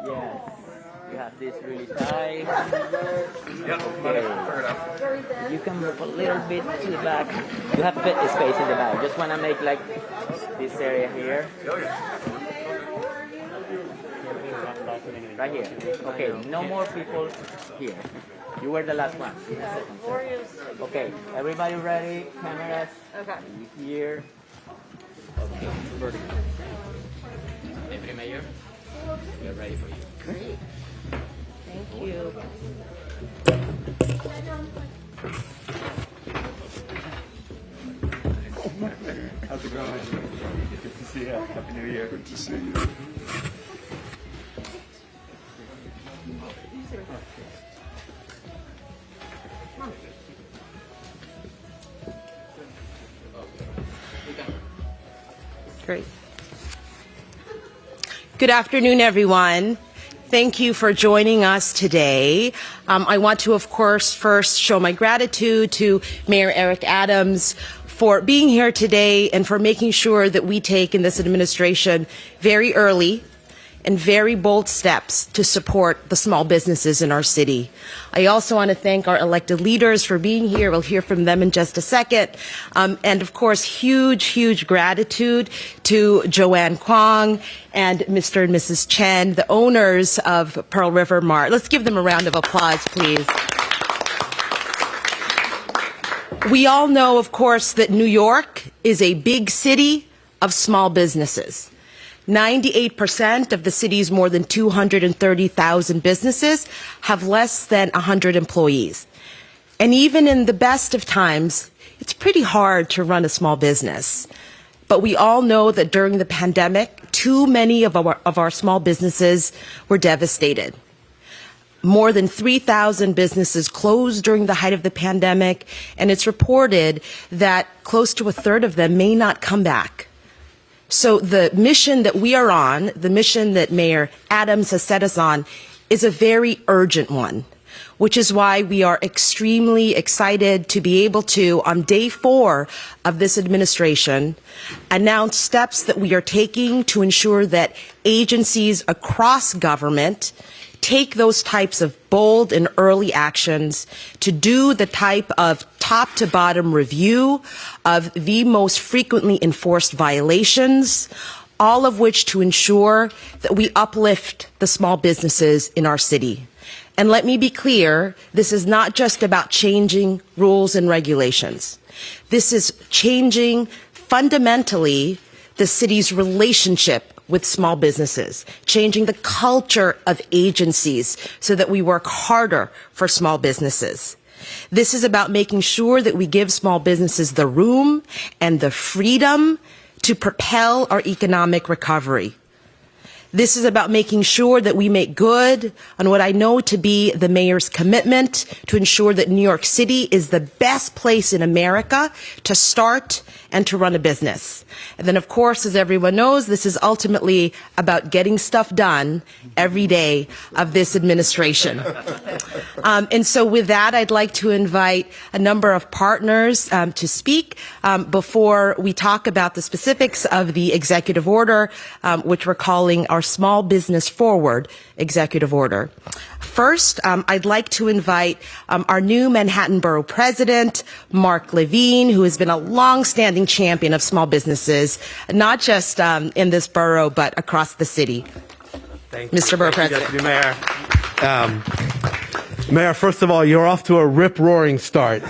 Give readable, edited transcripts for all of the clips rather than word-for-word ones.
Yes. You have this really tight. Yeah, Okay. You can move a little bit to the back. You have a bit of space in the back. Just want to make like this area here. Right here. Okay, no more people here. You were the last one. Okay, everybody ready? Cameras. Okay. Here. Okay, vertical. Deputy Mayor, we are ready for you. Great. Thank you. How's it going? Good to see you. Happy New Year. Good to see you. Great. Good afternoon, everyone. Thank you for joining us today. I want to, of course, first show my gratitude to Mayor Eric Adams for being here today and for making sure that we take in this administration very early and very bold steps to support the small businesses in our city. I also want to thank our elected leaders for being here. We'll hear from them in just a second. And of course, huge gratitude to Joanne Kwong and Mr. and Mrs. Chen, the owners of Pearl River Mart. Let's give them a round of applause, please. We all know, of course, that New York is a big city of small businesses. 98% of the city's more than 230,000 businesses have less than 100 employees. And even in the best of times, it's pretty hard to run a small business. But we all know that during the pandemic, too many of our small businesses were devastated. More than 3,000 businesses closed during the height of the pandemic, and it's reported that close to a third of them may not come back. So the mission that we are on, the mission that Mayor Adams has set us on, is a very urgent one, which is why we are extremely excited to be able to, on day 4 of this administration, announce steps that we are taking to ensure that agencies across government take those types of bold and early actions to do the type of top to bottom review of the most frequently enforced violations, all of which to ensure that we uplift the small businesses in our city. And let me be clear, this is not just about changing rules and regulations. This is changing fundamentally the city's relationship with small businesses, changing the culture of agencies so that we work harder for small businesses. This is about making sure that we give small businesses the room and the freedom to propel our economic recovery. This is about making sure that we make good on what I know to be the mayor's commitment to ensure that New York City is the best place in America to start and to run a business. And then, of course, as everyone knows, this is ultimately about getting stuff done every day of this administration. And so with that, I'd like to invite a number of partners to speak before we talk about the specifics of the executive order, which we're calling our Small Business Forward executive order. First, I'd like to invite our new Manhattan Borough President, Mark Levine, who has been a long-standing champion of small businesses, not just in this borough, but across the city. Thank you. Mr. Borough President. Deputy Mayor. Mayor, first of all, you're off to a rip-roaring start,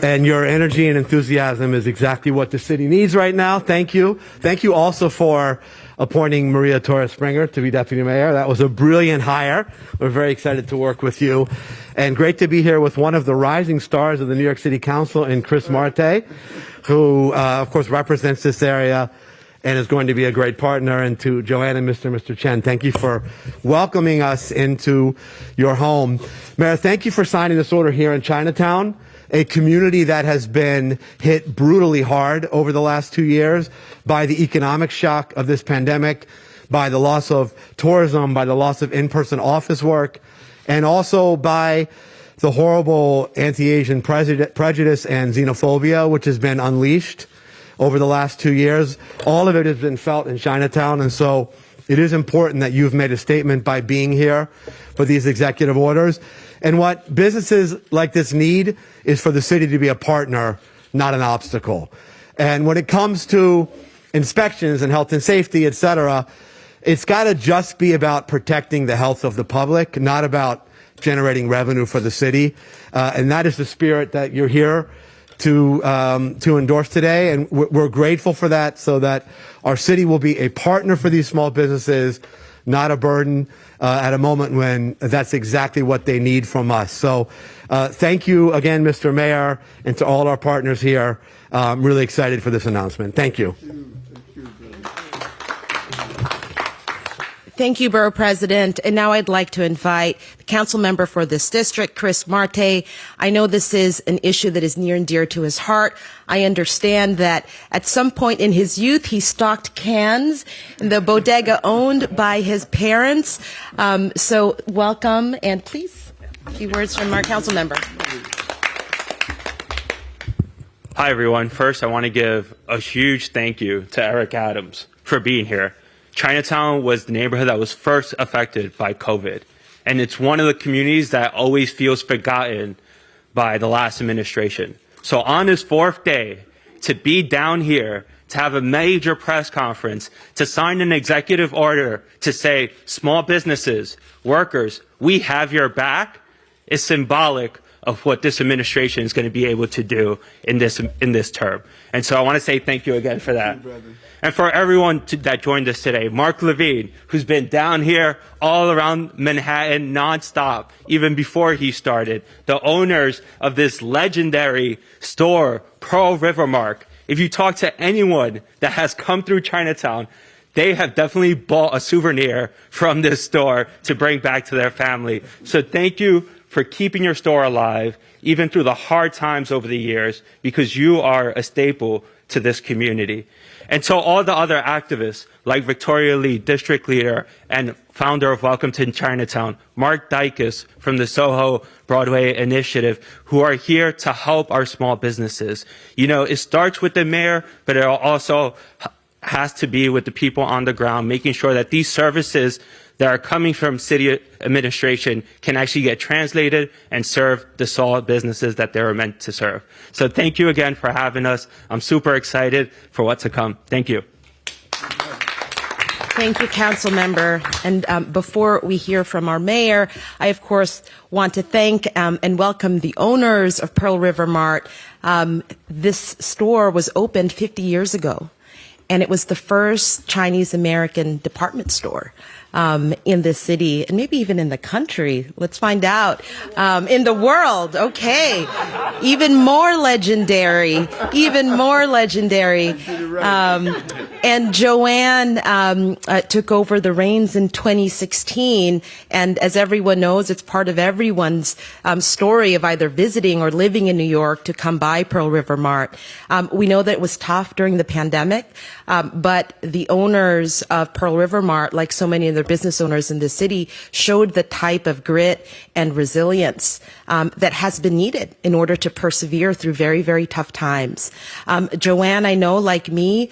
and your energy and enthusiasm is exactly what the city needs right now. Thank you. Thank you also for appointing Maria Torres Springer to be Deputy Mayor. That was a brilliant hire. We're very excited to work with you. And great to be here with one of the rising stars of the New York City Council in Chris Marte, who, of course, represents this area and is going to be a great partner. And to Joanne and Mr. Chen, thank you for welcoming us into your home. Mayor, thank you for signing this order here in Chinatown, a community that has been hit brutally hard over the last 2 years by the economic shock of this pandemic, by the loss of tourism, by the loss of in-person office work, and also by the horrible anti-Asian prejudice and xenophobia, which has been unleashed over the last 2 years. All of it has been felt in Chinatown, and so it is important that you've made a statement by being here for these executive orders. And what businesses like this need is for the city to be a partner, not an obstacle. And when it comes to inspections and health and safety, et cetera, it's got to just be about protecting the health of the public, not about generating revenue for the city. And that is the spirit that you're here to endorse today. And we're grateful for that, so that our city will be a partner for these small businesses, not a burden, at a moment when that's exactly what they need from us. So thank you again, Mr. Mayor, and to all our partners here. I'm really excited for this announcement. Thank you. Thank you, Borough President. And now I'd like to invite the council member for this district, Chris Mart. I know this is an issue that is near and dear to his heart. I understand that at some point in his youth, he stocked cans in the bodega owned by his parents. So welcome, and please, a few words from our council member. Hi, everyone. First, I want to give a huge thank you to Eric Adams for being here. Chinatown was the neighborhood that was first affected by COVID, and it's one of the communities that always feels forgotten by the last administration. So on this fourth day, to be down here, to have a major press conference, to sign an executive order to say, small businesses, workers, we have your back, is symbolic of what this administration is going to be able to do in this term. And so I want to say thank you again for that. And for everyone that joined us today, Mark Levine, who's been down here all around Manhattan nonstop, even before he started, the owners of this legendary store, Pearl River Mart. If you talk to anyone that has come through Chinatown, they have definitely bought a souvenir from this store to bring back to their family. So thank you for keeping your store alive, even through the hard times over the years, because you are a staple to this community. And so all the other activists, like Victoria Lee, district leader and founder of Welcome to Chinatown, Mark Dykes from the Soho Broadway Initiative, who are here to help our small businesses. You know, it starts with the mayor, but it also has to be with the people on the ground, making sure that these services that are coming from city administration can actually get translated and serve the small businesses that they were meant to serve. So thank you again for having us. I'm super excited for what's to come. Thank you. Thank you, council member. And before we hear from our mayor, I, of course, want to thank and welcome the owners of Pearl River Mart. This store was opened 50 years ago, and it was the first Chinese-American department store in this city, and maybe even in the country. Let's find out. In the world, okay. Even more legendary. And Joanne took over the reins in 2016, and as everyone knows, it's part of everyone's story of either visiting or living in New York to come by Pearl River Mart. We know that it was tough during the pandemic, but the owners of Pearl River Mart, like so many other business owners in the city, showed the type of grit and resilience that has been needed in order to persevere through very, very tough times. Joanne, I know, like me,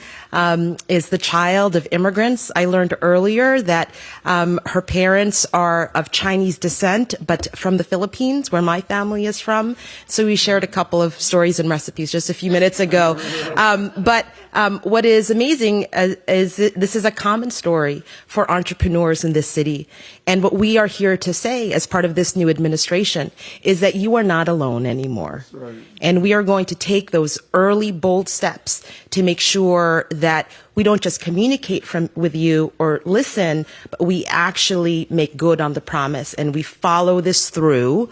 is the child of immigrants. I learned earlier that her parents are of Chinese descent, but from the Philippines, where my family is from. So we shared a couple of stories and recipes just a few minutes ago. But what is amazing is that this is a common story for entrepreneurs in this city. And what we are here to say as part of this new administration is that you are not alone anymore. Right. And we are going to take those early, bold steps to make sure that we don't just communicate with you or listen, but we actually make good on the promise and we follow this through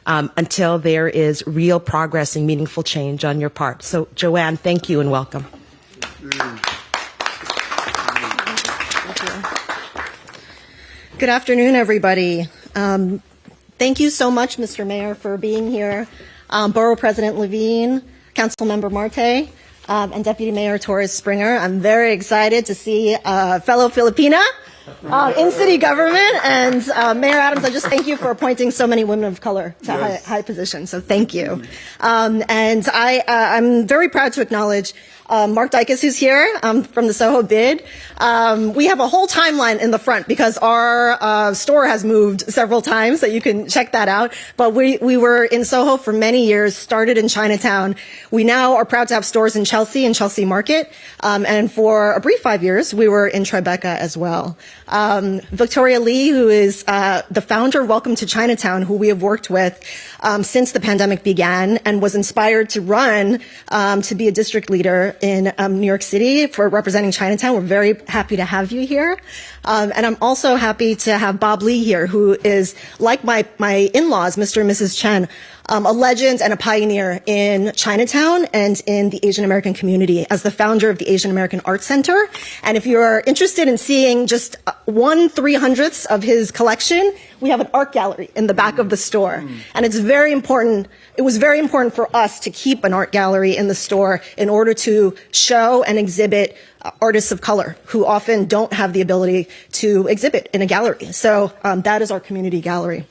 until there is real progress and meaningful change on your part. So, Joanne, thank you and welcome. Good afternoon, everybody. Thank you so much, Mr. Mayor, for being here. Borough President Levine, Councilmember Marte, and Deputy Mayor Torres Springer. I'm very excited to see a fellow Filipina in city government. And Mayor Adams, I just thank you for appointing so many women of color to high positions. So thank you. And I'm very proud to acknowledge Mark Dykes, who's here from the Soho bid. We have a whole timeline in the front because our store has moved several times, so you can check that out. But we were in Soho for many years, started in Chinatown. We now are proud to have stores in Chelsea and Chelsea Market. And for a brief 5 years, we were in Tribeca as well. Victoria Lee, who is the founder of Welcome to Chinatown, who we have worked with since the pandemic began and was inspired to run to be a district leader in New York City for representing Chinatown. We're very happy to have you here. And I'm also happy to have Bob Lee here, who is, like my in-laws, Mr. and Mrs. Chen, a legend and a pioneer in Chinatown and in the Asian American community as the founder of the Asian American Art Center. And if you're interested in seeing just 1/300th of his collection, we have an art gallery in the back of the store. And it's very important. It was very important for us to keep an art gallery in the store in order to show and exhibit artists of color who often don't have the ability to exhibit in a gallery. So that is our community gallery.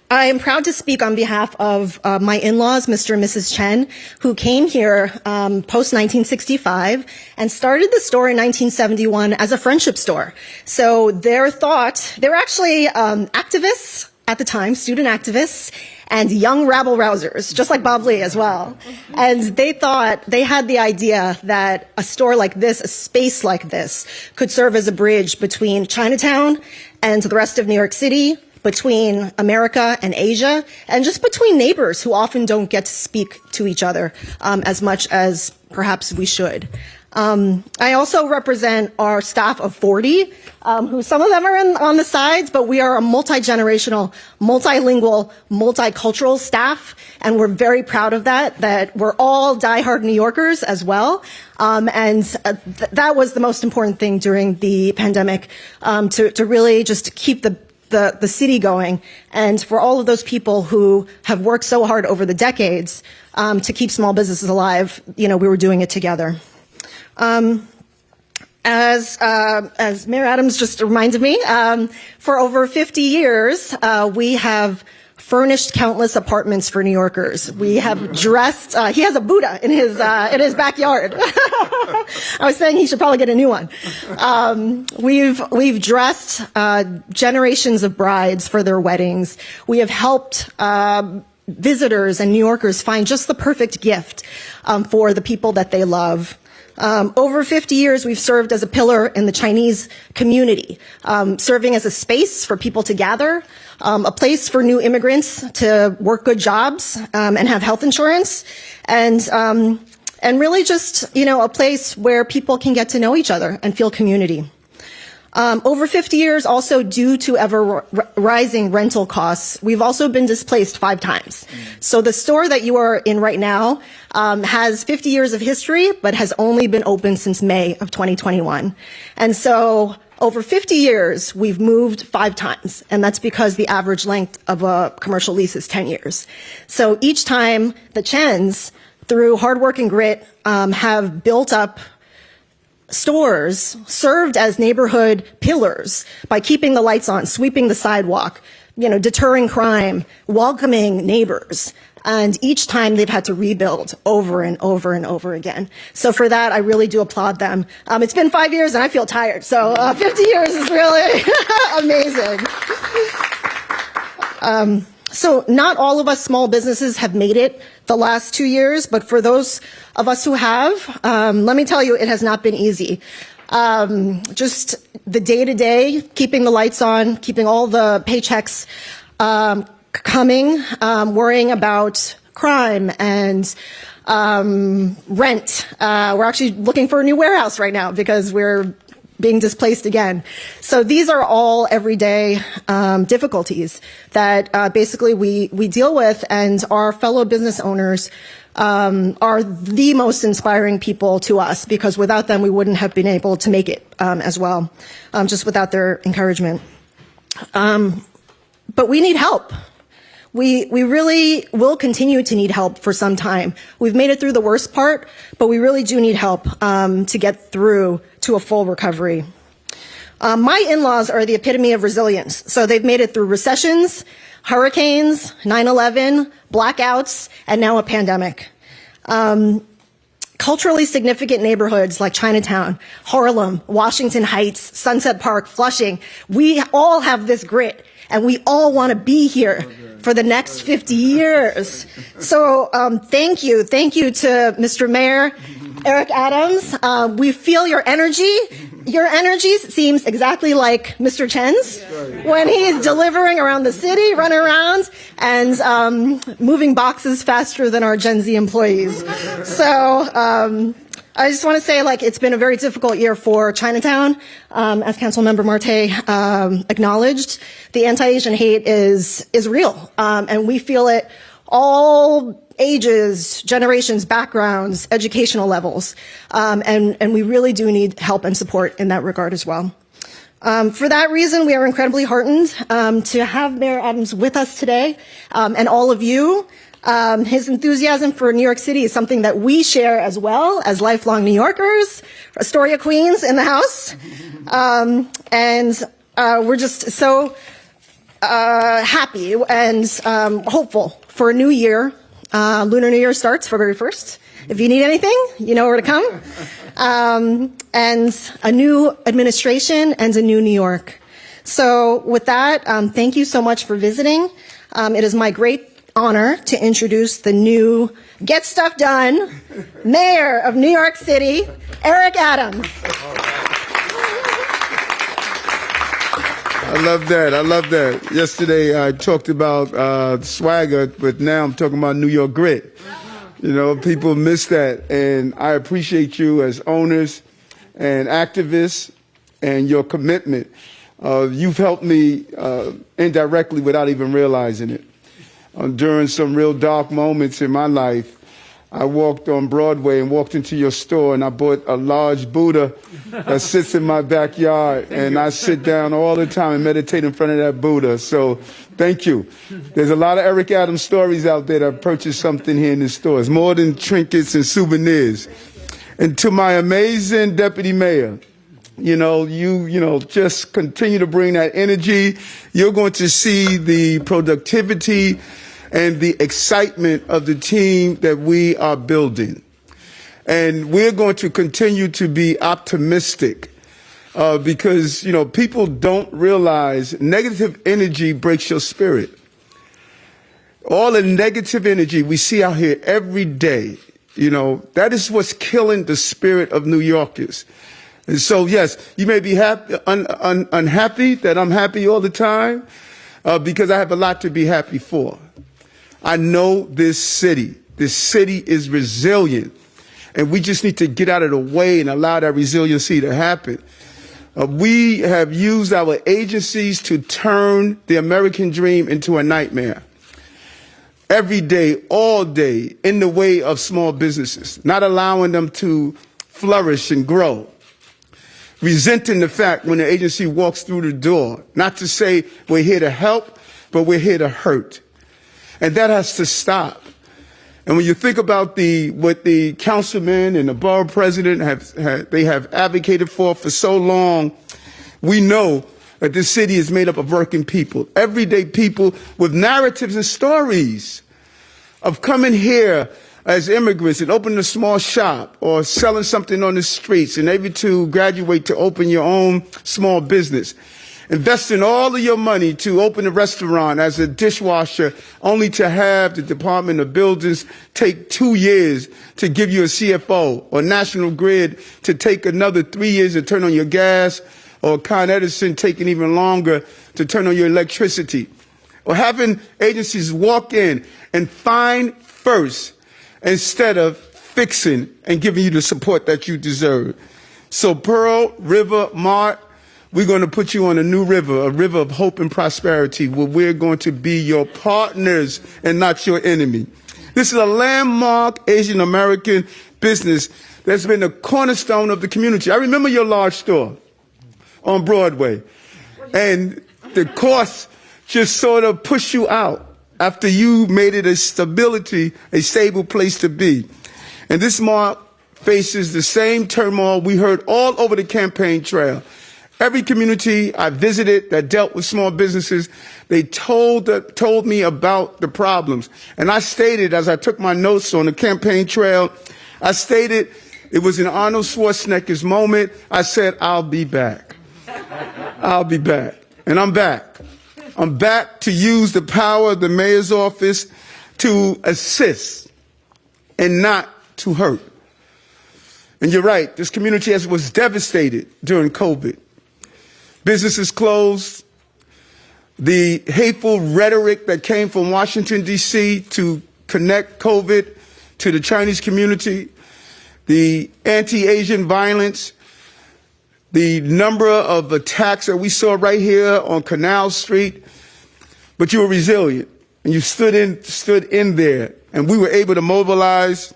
I am proud to speak on behalf of my in-laws, Mr. and Mrs. Chen, who came here post-1965 and started the store in 1971 as a friendship store. So they were actually activists at the time, student activists, and young rabble-rousers, just like Bob Lee as well. And they thought, they had the idea that a store like this, a space like this, could serve as a bridge between Chinatown and the rest of New York City, between America and Asia, and just between neighbors who often don't get to speak to each other as much as perhaps we should. I also represent our staff of 40, who some of them are on the sides, but we are a multi-generational, multilingual, multicultural staff, and we're very proud of that we're all diehard New Yorkers as well. That was the most important thing during the pandemic, to really just keep the city going, and for all of those people who have worked so hard over the decades to keep small businesses alive, we were doing it together. As Mayor Adams just reminded me, for over 50 years, we have furnished countless apartments for New Yorkers. We have dressed, he has a Buddha in his backyard. I was saying he should probably get a new one. We've dressed, generations of brides for their weddings. We have helped, visitors and New Yorkers find just the perfect gift, for the people that they love. Over 50 years, we've served as a pillar in the Chinese community, serving as a space for people to gather, a place for new immigrants to work good jobs and have health insurance, and really just, a place where people can get to know each other and feel community. Over 50 years, also due to ever rising rental costs, we've also been displaced 5 times. So the store that you are in right now has 50 years of history, but has only been open since May of 2021. And so over 50 years, we've moved 5 times, and that's because the average length of a commercial lease is 10 years. So each time the Chens, through hard work and grit, have built up stores, served as neighborhood pillars by keeping the lights on, sweeping the sidewalk, deterring crime, welcoming neighbors. And each time they've had to rebuild over and over and over again. So for that, I really do applaud them. It's been 5 years and I feel tired. So 50 years is really amazing. So not all of us small businesses have made it the last 2 years, but for those of us who have, let me tell you, it has not been easy. Just the day-to-day, keeping the lights on, keeping all the paychecks coming, worrying about crime and rent. We're actually looking for a new warehouse right now because we're being displaced again. So these are all everyday difficulties that basically we deal with, and our fellow business owners are the most inspiring people to us, because without them we wouldn't have been able to make it as well, just without their encouragement. But we need help. We really will continue to need help for some time. We've made it through the worst part, but we really do need help to get through to a full recovery. My in-laws are the epitome of resilience. So they've made it through recessions, hurricanes, 9/11, blackouts, and now a pandemic. Culturally significant neighborhoods like Chinatown, Harlem, Washington Heights, Sunset Park, Flushing, we all have this grit and we all want to be here for the next 50 years. So thank you. Thank you to Mr. Mayor Eric Adams. We feel your energy. Your energy seems exactly like Mr. Chen's when he's delivering around the city, running around, and moving boxes faster than our Gen Z employees. So I just want to say, like, it's been a very difficult year for Chinatown. As Councilmember Marte acknowledged, the anti-Asian hate is real, and we feel it all ages, generations, backgrounds, educational levels, and we really do need help and support in that regard as well. For that reason, we are incredibly heartened to have Mayor Adams with us today, and all of you. His enthusiasm for New York City is something that we share as well as lifelong New Yorkers, Astoria Queens in the house, and we're just so happy and hopeful for a new year. Lunar New Year starts February 1st. If you need anything, you know where to come. And a new administration and a new New York. So with that, thank you so much for visiting. It is my great honor to introduce the new Get Stuff Done Mayor of New York City, Eric Adams. I love that. I love that. Yesterday I talked about swagger, but now I'm talking about New York grit. You know, people miss that, and I appreciate you as owners and activists and your commitment. You've helped me indirectly without even realizing it. During some real dark moments in my life, I walked on Broadway and walked into your store, and I bought a large Buddha that sits in my backyard, and I sit down all the time and meditate in front of that Buddha. So thank you. There's a lot of Eric Adams stories out there that purchased something here in the store. It's more than trinkets and souvenirs. And to my amazing deputy mayor, you know, just continue to bring that energy. You're going to see the productivity and the excitement of the team that we are building. And we're going to continue to be optimistic because, you know, people don't realize negative energy breaks your spirit. All the negative energy we see out here every day, you know, that is what's killing the spirit of New Yorkers. And so, yes, you may be unhappy that I'm happy all the time because I have a lot to be happy for. I know this city. This city is resilient, and we just need to get out of the way and allow that resiliency to happen. We have used our agencies to turn the American dream into a nightmare. Every day, all day, in the way of small businesses, not allowing them to flourish and grow. Resenting the fact when the agency walks through the door, not to say we're here to help, but we're here to hurt. And that has to stop. And when you think about what the councilman and the borough president have advocated for so long, we know that this city is made up of working people, everyday people with narratives and stories of coming here as immigrants and opening a small shop or selling something on the streets and able to graduate to open your own small business. Investing all of your money to open a restaurant as a dishwasher, only to have the Department of Buildings take 2 years to give you a CFO, or National Grid to take another 3 years to turn on your gas, or Con Edison taking even longer to turn on your electricity, or having agencies walk in and find first instead of fixing and giving you the support that you deserve. So Pearl, River, Mart, we're going to put you on a new river, a river of hope and prosperity, where we're going to be your partners and not your enemy. This is a landmark Asian American business that's been the cornerstone of the community. I remember your large store on Broadway, and the cost just sort of pushed you out after you made it a stable place to be. And this Mart faces the same turmoil we heard all over the campaign trail. Every community I visited that dealt with small businesses, they told me about the problems. And I stated, as I took my notes on the campaign trail, I stated it was in Arnold Schwarzenegger's moment. I said, I'll be back. I'll be back. And I'm back. I'm back to use the power of the mayor's office to assist and not to hurt. And you're right, this community was devastated during COVID. Businesses closed. The hateful rhetoric that came from Washington, D.C. to connect COVID to the Chinese community, the anti-Asian violence, the number of attacks that we saw right here on Canal Street. But you were resilient, and you stood in there, and we were able to mobilize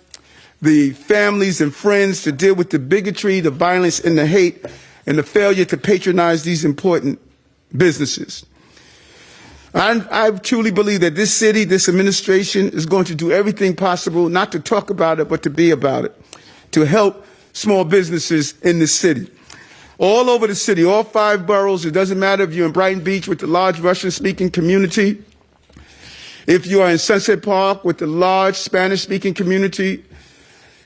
the families and friends to deal with the bigotry, the violence, and the hate, and the failure to patronize these important businesses. I truly believe that this city, this administration is going to do everything possible, not to talk about it, but to be about it, to help small businesses in this city. All over the city, all 5 boroughs, it doesn't matter if you're in Brighton Beach with the large Russian-speaking community, if you are in Sunset Park with the large Spanish-speaking community,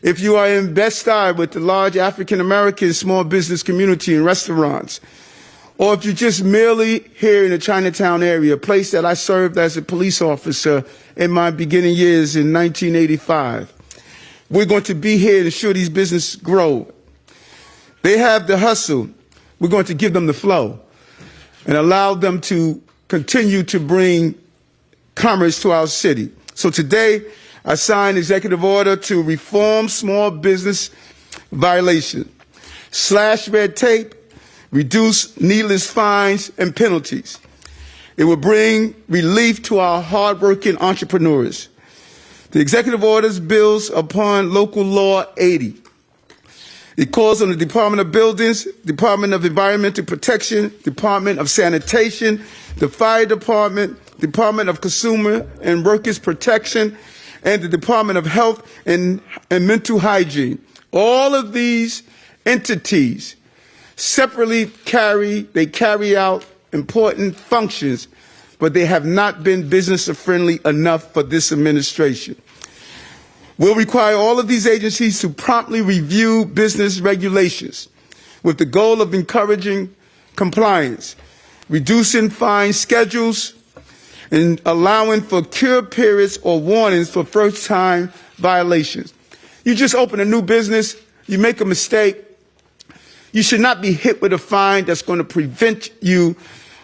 if you are in Bed-Stuy with the large African-American small business community and restaurants, or if you're just merely here in the Chinatown area, a place that I served as a police officer in my beginning years in 1985, we're going to be here to ensure these businesses grow. They have the hustle. We're going to give them the flow and allow them to continue to bring commerce to our city. So today, I signed executive order to reform small business violation, slash red tape, reduce needless fines and penalties. It will bring relief to our hardworking entrepreneurs. The executive orders builds upon Local Law 80. It calls on the Department of Buildings, Department of Environmental Protection, Department of Sanitation, the Fire Department, Department of Consumer and Workers Protection, and the Department of Health and Mental Hygiene. All of these entities separately carry out important functions, but they have not been business-friendly enough for this administration. We'll require all of these agencies to promptly review business regulations with the goal of encouraging compliance, reducing fine schedules, and allowing for cure periods or warnings for first-time violations. You just open a new business, you make a mistake, you should not be hit with a fine that's going to prevent you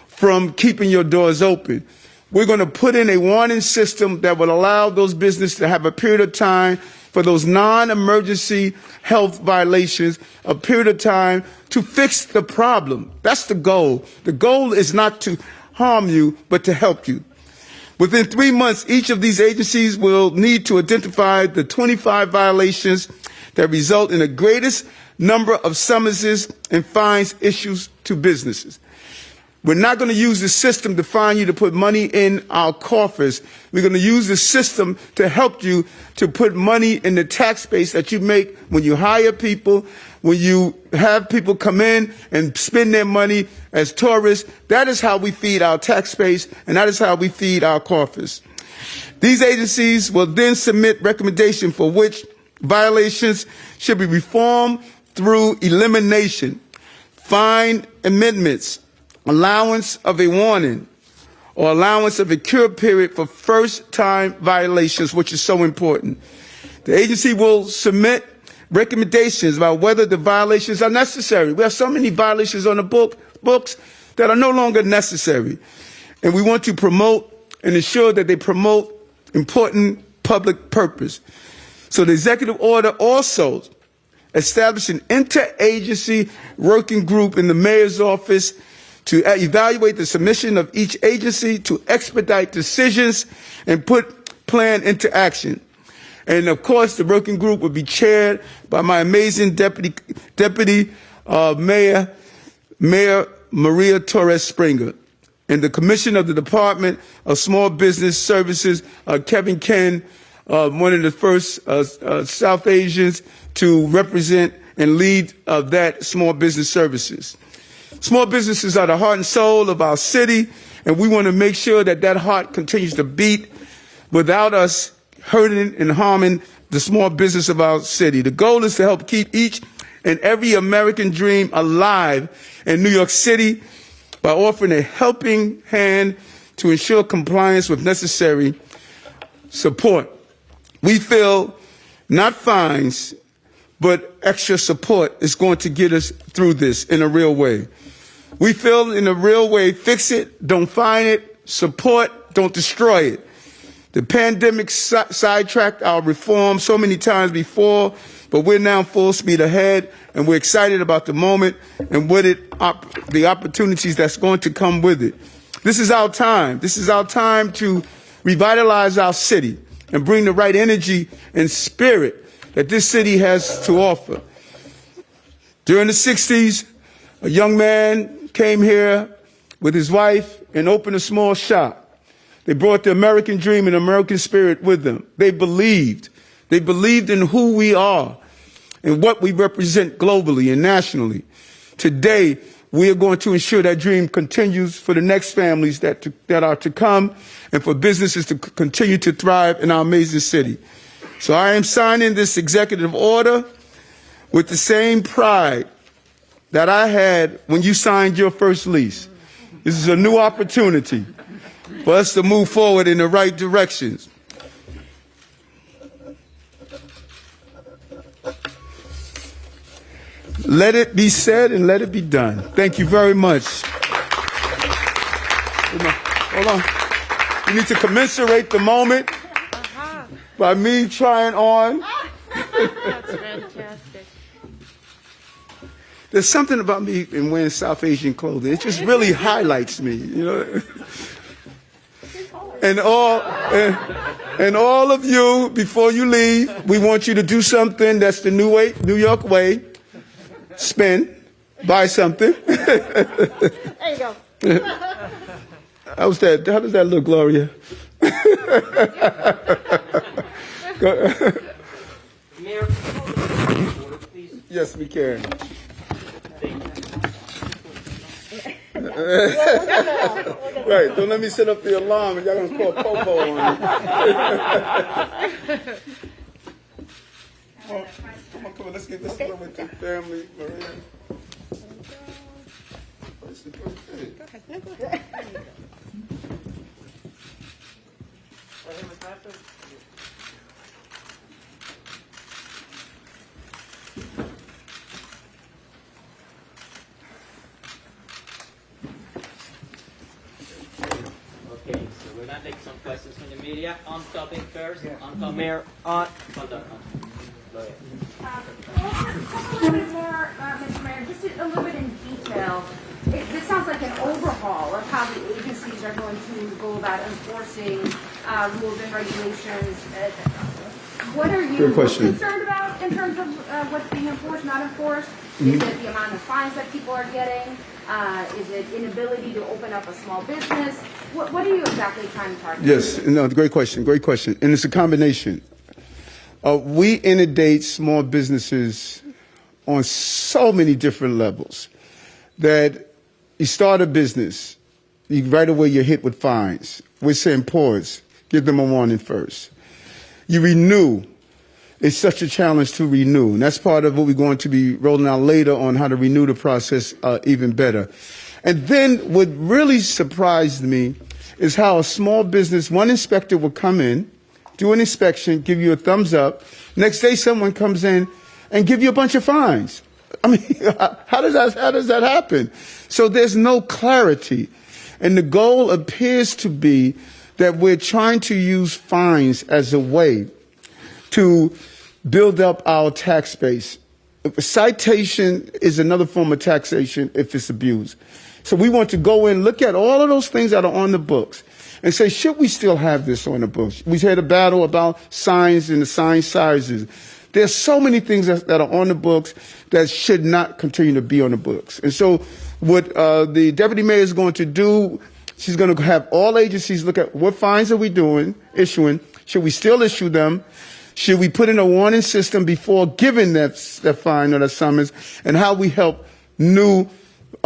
from keeping your doors open. We're going to put in a warning system that will allow those businesses to have a period of time for those non-emergency health violations, a period of time to fix the problem. That's the goal. The goal is not to harm you, but to help you. Within 3 months, each of these agencies will need to identify the 25 violations that result in the greatest number of summonses and fines issued to businesses. We're not going to use the system to fine you to put money in our coffers. We're going to use the system to help you to put money in the tax base that you make when you hire people, when you have people come in and spend their money as tourists. That is how we feed our tax base, and that is how we feed our coffers. These agencies will then submit recommendations for which violations should be reformed through elimination, fine amendments, allowance of a warning, or allowance of a cure period for first-time violations, which is so important. The agency will submit recommendations about whether the violations are necessary. We have so many violations on the books that are no longer necessary. And we want to promote and ensure that they promote important public purpose. So the executive order also established an interagency working group in the mayor's office to evaluate the submission of each agency, to expedite decisions and put plan into action. And of course, the working group will be chaired by my amazing deputy mayor, Maria Torres Springer, and the commissioner of the Department of Small Business Services, Kevin Ken, one of the first South Asians to represent and lead that small business services. Small businesses are the heart and soul of our city, and we want to make sure that that heart continues to beat without us hurting and harming the small business of our city. The goal is to help keep each and every American dream alive in New York City by offering a helping hand to ensure compliance with necessary support. We feel not fines, but extra support is going to get us through this in a real way. We feel in a real way, fix it, don't fine it, support, don't destroy it. The pandemic sidetracked our reform so many times before, but we're now full speed ahead, and we're excited about the moment and the opportunities that's going to come with it. This is our time. This is our time to revitalize our city and bring the right energy and spirit that this city has to offer. During the 60s, a young man came here with his wife and opened a small shop. They brought the American dream and American spirit with them. They believed in who we are and what we represent globally and nationally. Today, we are going to ensure that dream continues for the next families that are to come and for businesses to continue to thrive in our amazing city. So I am signing this executive order with the same pride that I had when you signed your first lease. This is a new opportunity for us to move forward in the right directions. Let it be said and let it be done. Thank you very much. Hold on. You need to commensurate the moment by me trying on. That's fantastic. There's something about me in wearing South Asian clothing. It just really highlights me, you know. And all of you, before you leave, we want you to do something that's the New York way. Spend, buy something. There you go. How does that look, Gloria? Mayor, Yes, we can. Right, don't let me set up the alarm and y'all gonna call Popo on me. Come on, let's get this over with the family, Maria. Okay, so we're gonna take some questions from the media. On topic first. On topic. Mayor, hold on. Go ahead. Mr. Mayor, just a little bit in detail. This sounds like an overhaul of how the agencies are going to go about enforcing rules and regulations. What are you concerned about in terms of what's being enforced, not enforced? Is it the amount of fines that people are getting? Is it inability to open up a small business? What are you exactly trying to target? Yes, no, great question. And it's a combination. We inundate small businesses on so many different levels that you start a business, right away you're hit with fines. We're saying pause, give them a warning first. You renew. It's such a challenge to renew. And that's part of what we're going to be rolling out later on how to renew the process even better. And then what really surprised me is how a small business, one inspector will come in, do an inspection, give you a thumbs up. Next day, someone comes in and give you a bunch of fines. I mean, how does that happen? So there's no clarity. And the goal appears to be that we're trying to use fines as a way to build up our tax base. Citation is another form of taxation if it's abused. So we want to go in, look at all of those things that are on the books and say, should we still have this on the books? We had a battle about signs and the sign sizes. There's so many things that are on the books that should not continue to be on the books. And so what the deputy mayor is going to do, she's going to have all agencies look at what fines are we issuing? Should we still issue them? Should we put in a warning system before giving that fine or that summons? And how we help new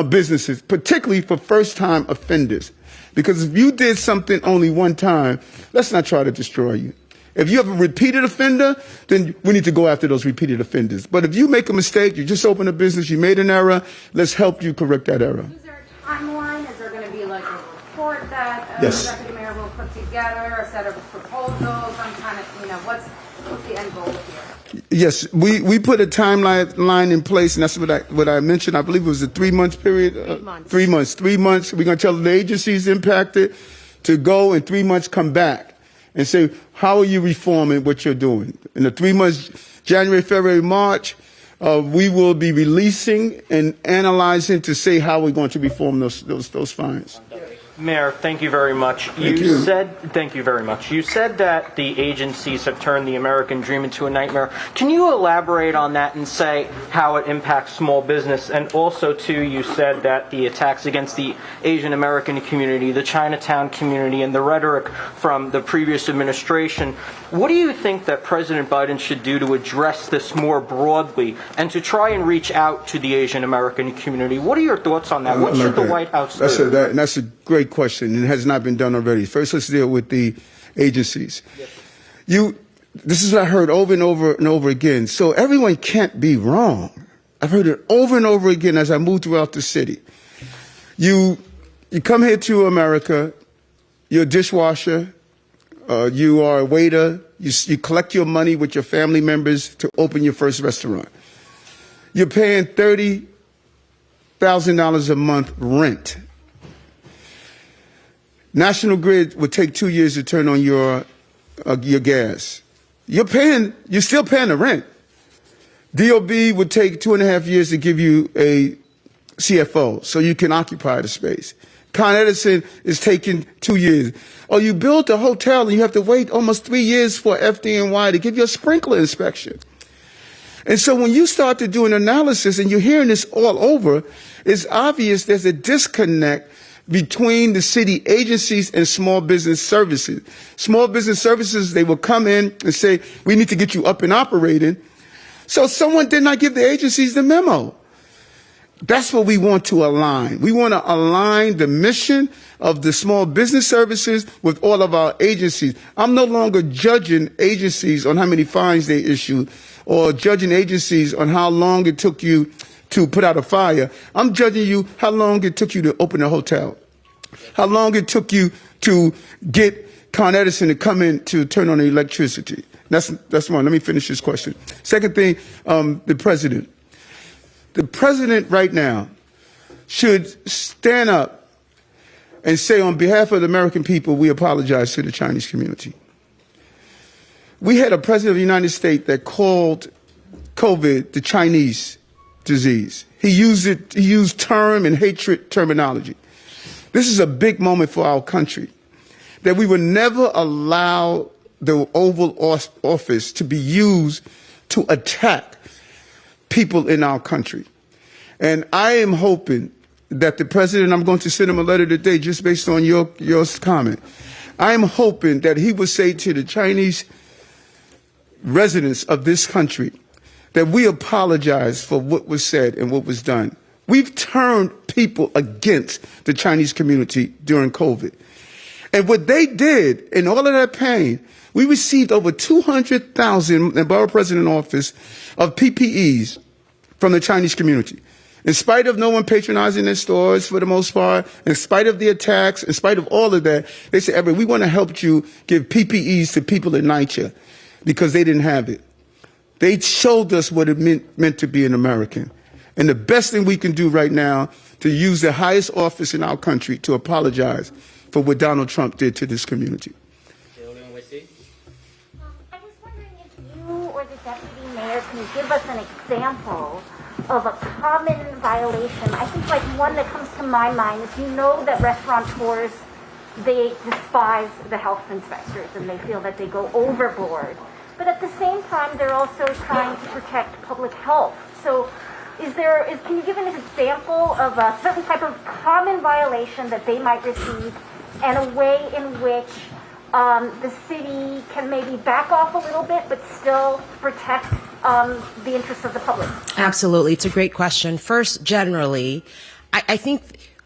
businesses, particularly for first-time offenders. Because if you did something only one time, let's not try to destroy you. If you have a repeated offender, then we need to go after those repeated offenders. But if you make a mistake, you just open a business, you made an error, let's help you correct that error. Is there a timeline? Is there going to be like a report that Yes. the deputy mayor will put together, a set of proposals, some kind of, what's the end goal here? Yes, we put a timeline in place, and that's what I mentioned. I believe it was a 3-month period. 3 months. 3 months. 3 months. We're going to tell the agencies impacted to go in 3 months, come back and say, how are you reforming what you're doing? In the 3 months, January, February, March, we will be releasing and analyzing to say how we're going to reform those fines. Mayor, thank you very much. Thank you. Thank you very much. You said that the agencies have turned the American dream into a nightmare. Can you elaborate on that and say how it impacts small business? And also, too, you said that the attacks against the Asian American community, the Chinatown community, and the rhetoric from the previous administration. What do you think that President Biden should do to address this more broadly and to try and reach out to the Asian American community? What are your thoughts on that? What should the White House do? That's a great question, and it has not been done already. First, let's deal with the agencies. This is what I heard over and over and over again. So everyone can't be wrong. I've heard it over and over again as I move throughout the city. You come here to America, you're a dishwasher, you are a waiter, you collect your money with your family members to open your first restaurant. You're paying $30,000 a month rent. National Grid would take 2 years to turn on your gas. You're still paying the rent. DOB would take 2.5 years to give you a CFO so you can occupy the space. Con Edison is taking 2 years. Or you build a hotel and you have to wait almost 3 years for FDNY to give you a sprinkler inspection. And so when you start to do an analysis and you're hearing this all over, it's obvious there's a disconnect between the city agencies and small business services. Small business services, they will come in and say, we need to get you up and operating. So someone did not give the agencies the memo. That's what we want to align. We want to align the mission of the small business services with all of our agencies. I'm no longer judging agencies on how many fines they issue or judging agencies on how long it took you to put out a fire. I'm judging you how long it took you to open a hotel, how long it took you to get Con Edison to come in to turn on the electricity. That's one. Let me finish this question. Second thing, the president. The president right now should stand up and say, on behalf of the American people, we apologize to the Chinese community. We had a president of the United States that called COVID the Chinese disease. He used term and hatred terminology. This is a big moment for our country, that we would never allow the Oval Office to be used to attack people in our country. And I am hoping that the president, I'm going to send him a letter today just based on your comment. I am hoping that he will say to the Chinese residents of this country that we apologize for what was said and what was done. We've turned people against the Chinese community during COVID. And what they did in all of that pain, we received over 200,000 in the Borough President office of PPEs from the Chinese community. In spite of no one patronizing their stores for the most part, in spite of the attacks, in spite of all of that, they said, Everett, we want to help you give PPEs to people in NYCHA because they didn't have it. They showed us what it meant to be an American. And the best thing we can do right now to use the highest office in our country to apologize for what Donald Trump did to this community. I was wondering if you or the deputy mayor can give us an example of a common violation. I think like one that comes to my mind is that restaurateurs, they despise the health inspectors and they feel that they go overboard. But at the same time, they're also trying to protect public health. So can you give an example of a certain type of common violation that they might receive and a way in which the city can maybe back off a little bit but still protect the interests of the public? Absolutely. It's a great question. First, generally, I think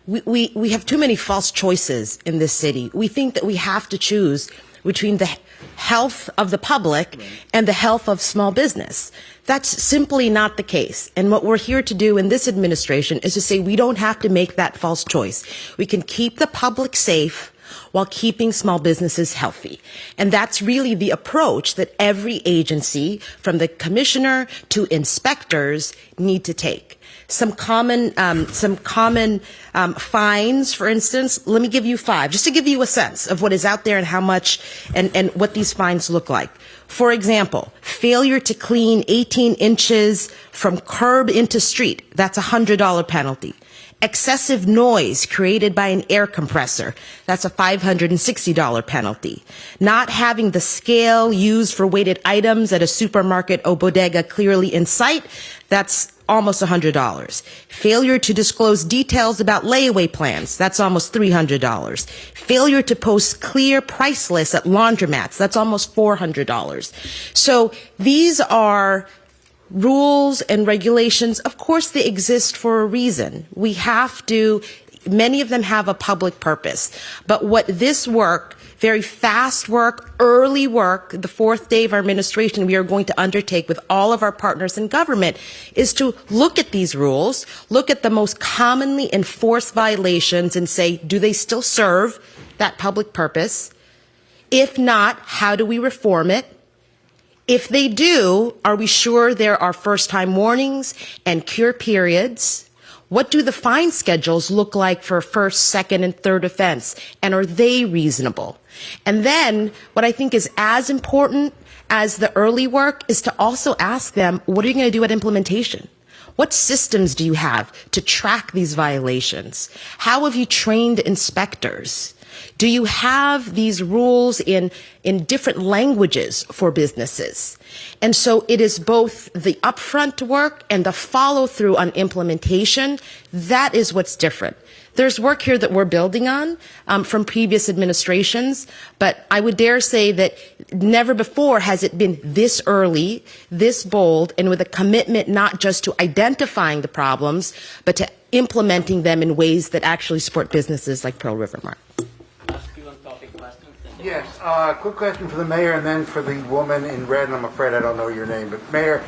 we have too many false choices in this city. We think that we have to choose between the health of the public and the health of small business. That's simply not the case. And what we're here to do in this administration is to say we don't have to make that false choice. We can keep the public safe while keeping small businesses healthy. And that's really the approach that every agency, from the commissioner to inspectors, need to take. Some common fines, for instance. Let me give you 5, just to give you a sense of what is out there and how much and what these fines look like. For example, failure to clean 18 inches from curb into street. That's a $100 penalty. Excessive noise created by an air compressor. That's a $560 penalty. Not having the scale used for weighted items at a supermarket or bodega clearly in sight. That's almost $100. Failure to disclose details about layaway plans. That's almost $300. Failure to post clear price lists at laundromats. That's almost $400. So these are rules and regulations. Of course, they exist for a reason. We have to, many of them have a public purpose. But what this work, very fast work, early work, the 4th day of our administration we are going to undertake with all of our partners in government is to look at these rules, look at the most commonly enforced violations and say, do they still serve that public purpose? If not, how do we reform it? If they do, are we sure there are first-time warnings and cure periods? What do the fine schedules look like for first, second, and third offense? And are they reasonable? And then what I think is as important as the early work is to also ask them, what are you going to do at implementation? What systems do you have to track these violations? How have you trained inspectors? Do you have these rules in different languages for businesses? And so it is both the upfront work and the follow through on implementation. That is what's different. There's work here that we're building on from previous administrations, but I would dare say that never before has it been this early, this bold, and with a commitment not just to identifying the problems, but to implementing them in ways that actually support businesses like Pearl River Mart. Yes, quick question for the mayor and then for the woman in red, and I'm afraid I don't know your name. But Mayor,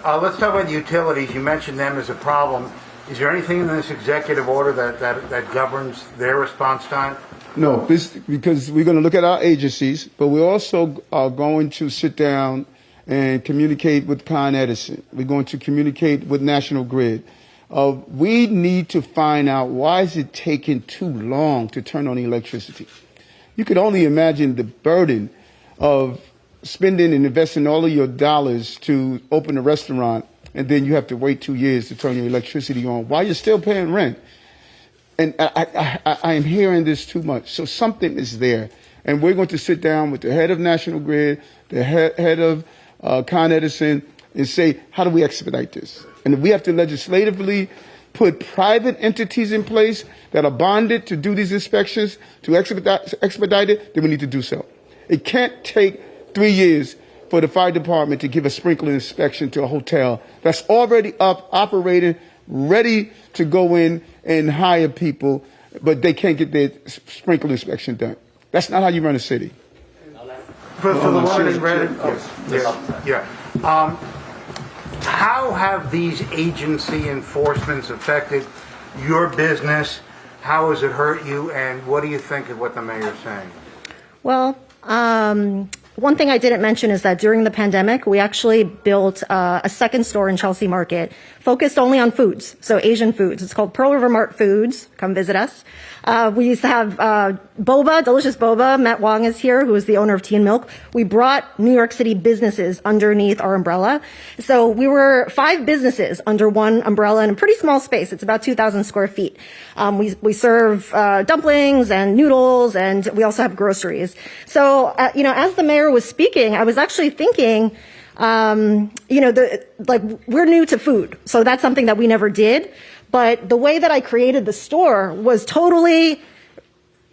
let's talk about the utilities. You mentioned them as a problem. Is there anything in this executive order that governs their response time? No, because we're going to look at our agencies, but we also are going to sit down and communicate with Con Edison. We're going to communicate with National Grid. We need to find out why is it taking too long to turn on the electricity. You could only imagine the burden of spending and investing all of your dollars to open a restaurant, and then you have to wait 2 years to turn your electricity on while you're still paying rent. And I am hearing this too much. So something is there. And we're going to sit down with the head of National Grid, the head of Con Edison, and say, how do we expedite this? And if we have to legislatively put private entities in place that are bonded to do these inspections, to expedite it, then we need to do so. It can't take 3 years for the fire department to give a sprinkler inspection to a hotel that's already up, operating, ready to go in and hire people, but they can't get their sprinkler inspection done. That's not how you run a city. For the woman in red? Yeah. How have these agency enforcements affected your business? How has it hurt you? And what do you think of what the mayor's saying? Well, one thing I didn't mention is that during the pandemic, we actually built a second store in Chelsea Market focused only on foods, so Asian foods. It's called Pearl River Mart Foods. Come visit us. We used to have boba, delicious boba. Matt Wong is here, who is the owner of Tea and Milk. We brought New York City businesses underneath our umbrella. So we were 5 businesses under one umbrella in a pretty small space. It's about 2,000 square feet. We serve dumplings and noodles, and we also have groceries. So, as the mayor was speaking, I was actually thinking, we're new to food, so that's something that we never did. But the way that I created the store was totally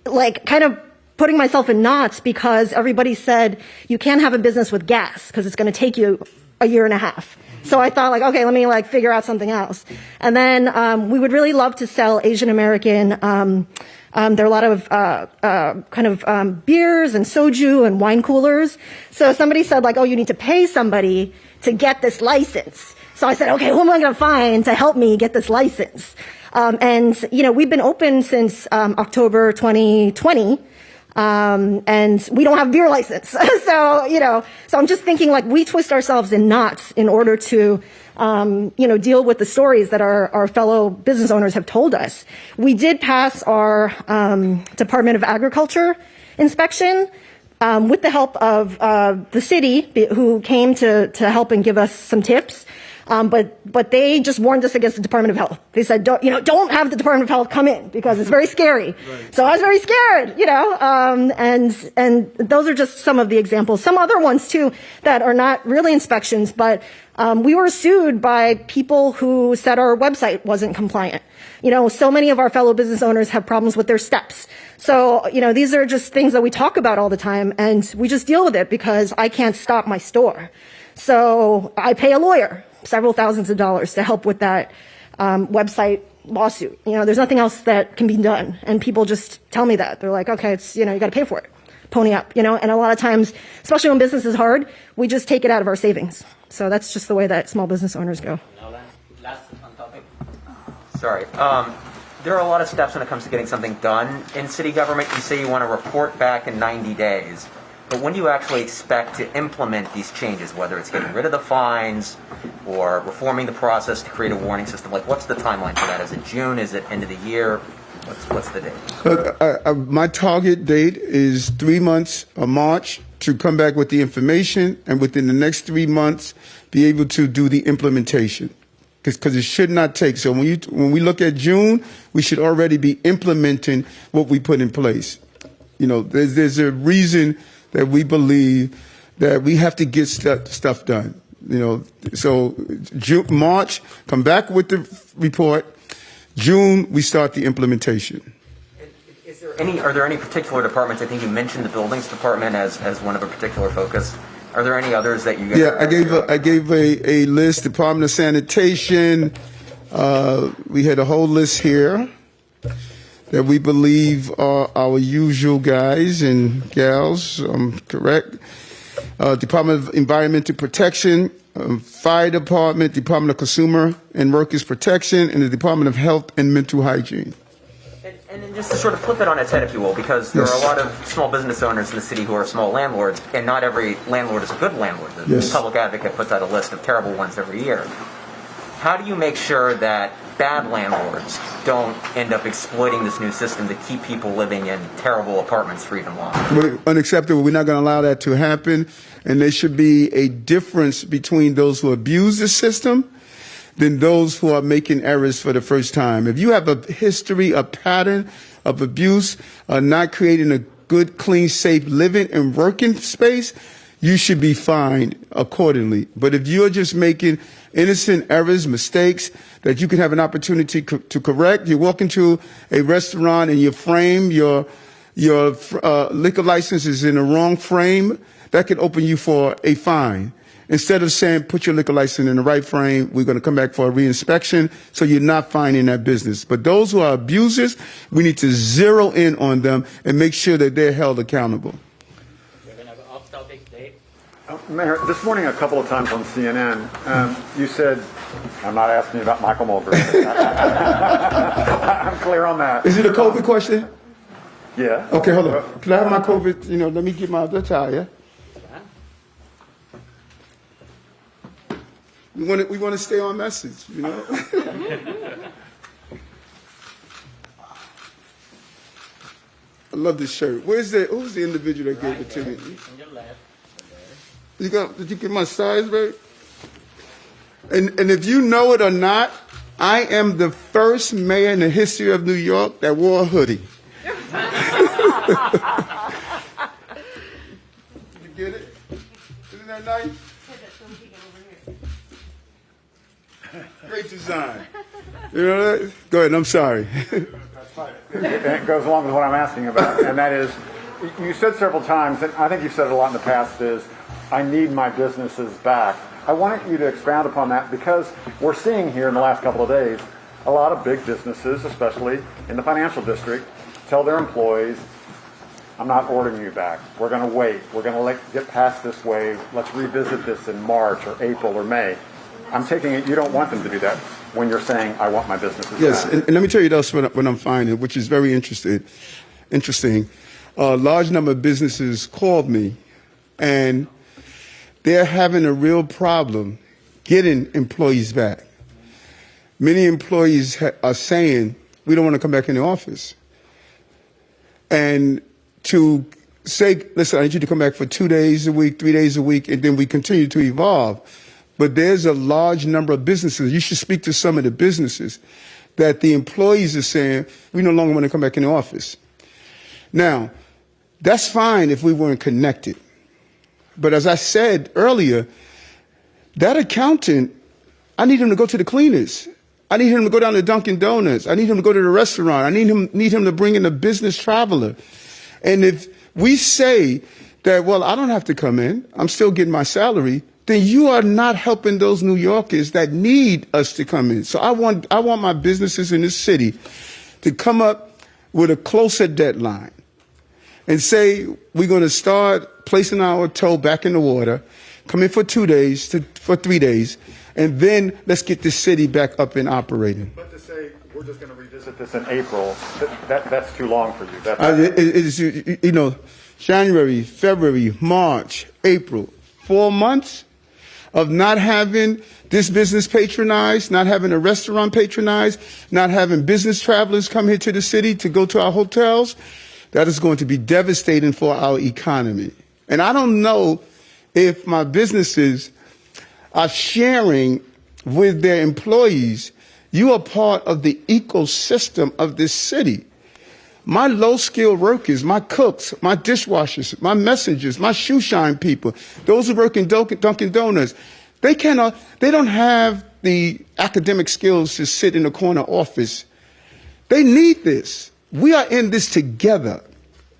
kind of putting myself in knots, because everybody said you can't have a business with gas because it's going to take you a year and a half. So I thought, like, okay, let me like figure out something else. And then we would really love to sell Asian American. There are a lot of beers and soju and wine coolers. So somebody said, like, oh, you need to pay somebody to get this license. So I said, okay, who am I going to find to help me get this license? And we've been open since October 2020. And we don't have a beer license. So I'm just thinking, like, we twist ourselves in knots in order to, deal with the stories that our fellow business owners have told us. We did pass our, Department of Agriculture inspection, with the help of, the city who came to help and give us some tips. But they just warned us against the Department of Health. They said, don't have the Department of Health come in because it's very scary. Right. So I was very scared, and those are just some of the examples. Some other ones too that are not really inspections, but we were sued by people who said our website wasn't compliant. So many of our fellow business owners have problems with their steps. So, these are just things that we talk about all the time, and we just deal with it because I can't stop my store. So I pay a lawyer several thousands of dollars to help with that website lawsuit. There's nothing else that can be done. And people just tell me that. They're like, okay, it's, you got to pay for it. Pony up, and a lot of times, especially when business is hard, we just take it out of our savings. So that's just the way that small business owners go. Now, last on topic. Sorry. There are a lot of steps when it comes to getting something done in city government. You say you want to report back in 90 days. But when do you actually expect to implement these changes, whether it's getting rid of the fines or reforming the process to create a warning system? Like, what's the timeline for that? Is it June? Is it end of the year? What's the date? My target date is 3 months of March to come back with the information, and within the next 3 months, be able to do the implementation. Because it should not take. So when we look at June, we should already be implementing what we put in place. There's a reason that we believe that we have to get stuff done. So March, come back with the report. June, we start the implementation. Are there any particular departments? I think you mentioned the buildings department as one of a particular focus. Are there any others that you guys? Yeah, I gave a list. Department of Sanitation. We had a whole list here that we believe are our usual guys and gals, correct? Department of Environmental Protection, Fire Department, Department of Consumer and Workers Protection, and the Department of Health and Mental Hygiene. And then just to sort of flip it on its head, if you will, because there are a lot of small business owners in the city who are small landlords, and not every landlord is a good landlord. The Public Advocate puts out a list of terrible ones every year. How do you make sure that bad landlords don't end up exploiting this new system to keep people living in terrible apartments for even longer? Unacceptable. We're not going to allow that to happen. And there should be a difference between those who abuse the system than those who are making errors for the first time. If you have a history, a pattern of abuse, not creating a good, clean, safe living and working space, you should be fined accordingly. But if you're just making innocent errors, mistakes that you can have an opportunity to correct, you walk into a restaurant and you frame your liquor license is in the wrong frame, that could open you for a fine. Instead of saying, put your liquor license in the right frame, we're going to come back for a reinspection, so you're not finding that business. But those who are abusers, we need to zero in on them and make sure that they're held accountable. We're going to have an off-topic date. Mayor, this morning a couple of times on CNN, you said, I'm not asking you about Michael Mulgrew. I'm clear on that. Is it a COVID question? Yeah. Okay, hold on. Can I have my COVID, let me get my other towel, yeah? We want to stay on message, I love this shirt. Who's the individual that gave it to me? On your left. Did you get my size right? And if you know it or not, I am the first mayor in the history of New York that wore a hoodie. Did you get it? Isn't that nice? Great design. You know that? Go ahead, I'm sorry. That's fine. It goes along with what I'm asking about, and that is, you said several times, and I think you've said it a lot in the past, is I need my businesses back. I wanted you to expound upon that because we're seeing here in the last couple of days a lot of big businesses, especially in the financial district, tell their employees, I'm not ordering you back. We're going to wait. We're going to get past this wave. Let's revisit this in March or April or May. I'm taking it you don't want them to do that when you're saying, I want my businesses Yes, back. and let me tell you this, what I'm finding, which is very interesting. A large number of businesses called me, and they're having a real problem getting employees back. Many employees are saying, we don't want to come back in the office. And to say, listen, I need you to come back for 2 days a week, 3 days a week, and then we continue to evolve. But there's a large number of businesses. You should speak to some of the businesses that the employees are saying, we no longer want to come back in the office. Now, that's fine if we weren't connected. But as I said earlier, that accountant, I need him to go to the cleaners. I need him to go down to Dunkin' Donuts. I need him to go to the restaurant. I need him to bring in a business traveler. And if we say that, well, I don't have to come in, I'm still getting my salary, then you are not helping those New Yorkers that need us to come in. So I want my businesses in this city to come up with a closer deadline and say we're going to start placing our toe back in the water, come in for 2 days, for 3 days, and then let's get this city back up and operating. But to say we're just going to revisit this in April, that's too long for you. It is, you know, January, February, March, April, 4 months of not having this business patronized, not having a restaurant patronized, not having business travelers come here to the city to go to our hotels. That is going to be devastating for our economy. And I don't know if my businesses are sharing with their employees. You are part of the ecosystem of this city. My low-skilled workers, my cooks, my dishwashers, my messengers, my shoe shine people, those who work in Dunkin' Donuts, they don't have the academic skills to sit in a corner office. They need this. We are in this together.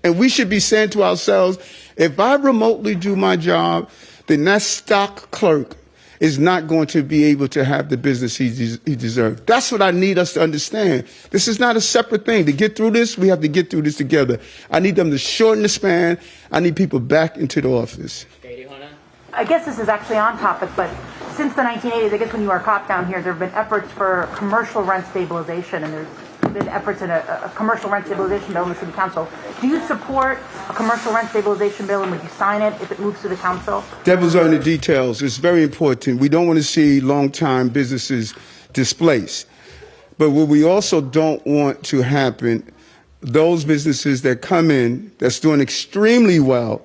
And we should be saying to ourselves, if I remotely do my job, then that stock clerk is not going to be able to have the business he deserves. That's what I need us to understand. This is not a separate thing. To get through this, we have to get through this together. I need them to shorten the span. I need people back into the office. I guess this is actually on topic, but since the 1980s, I guess when you were a cop down here, there have been efforts for commercial rent stabilization, and there's been efforts in a commercial rent stabilization bill in the city council. Do you support a commercial rent stabilization bill, and would you sign it if it moves to the council? Devil's are in the details. It's very important. We don't want to see long-time businesses displaced. But what we also don't want to happen, those businesses that come in, that's doing extremely well,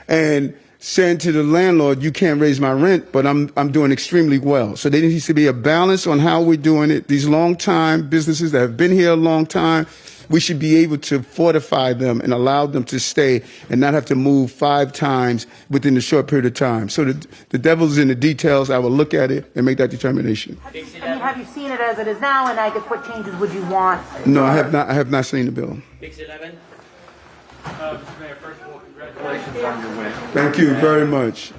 and saying to the landlord, you can't raise my rent, but I'm doing extremely well. So there needs to be a balance on how we're doing it. These long-time businesses that have been here a long time, we should be able to fortify them and allow them to stay and not have to move 5 times within a short period of time. So the devil's in the details. I will look at it and make that determination. Have you seen it as it is now, and I guess what changes would you want? No, I have not seen the bill. Mr. Mayor, first of all, Congratulations on your win. Thank you very much.